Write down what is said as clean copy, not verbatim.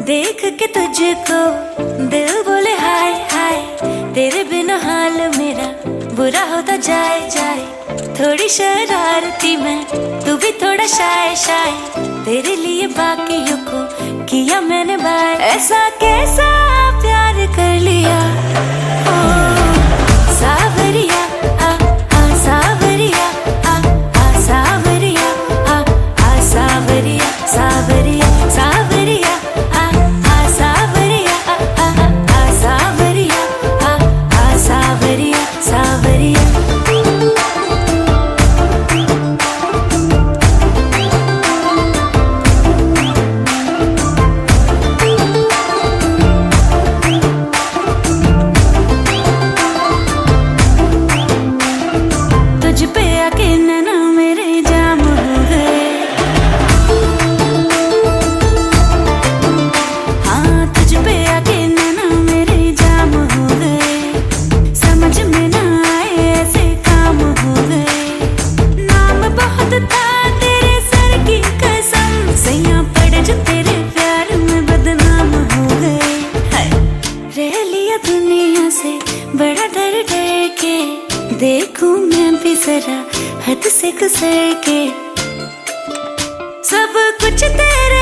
देख के तुझको दिल बोले हाय हाय, तेरे बिना हाल मेरा बुरा होता जाए जाए। थोड़ी शरारती मैं, तू भी थोड़ा शाय शाय, तेरे लिए बाकियों को किया मैंने बाय। ऐसा कैसा प्यार कर लिया ओ सावरिया, सावरिया, सावरिया, सावरिया, सावरिया, सावरिया, सावरिया, सावरिया, सावरिया, सावरिया। तुझ पे आके नैना मेरे जाम हो गए, हाँ तुझ पे आके नैना मेरे जाम हो गए। समझ में ना आए ऐसे काम हो गए, नाम बहुत था तेरे सर की कसम, सैया पड़े जो तेरे प्यार में बदनाम हो गए। रह लिया दुनिया से बड़ा डर डर के, देखूं मैं भी जरा हद से गुजर के। सब कुछ तेरा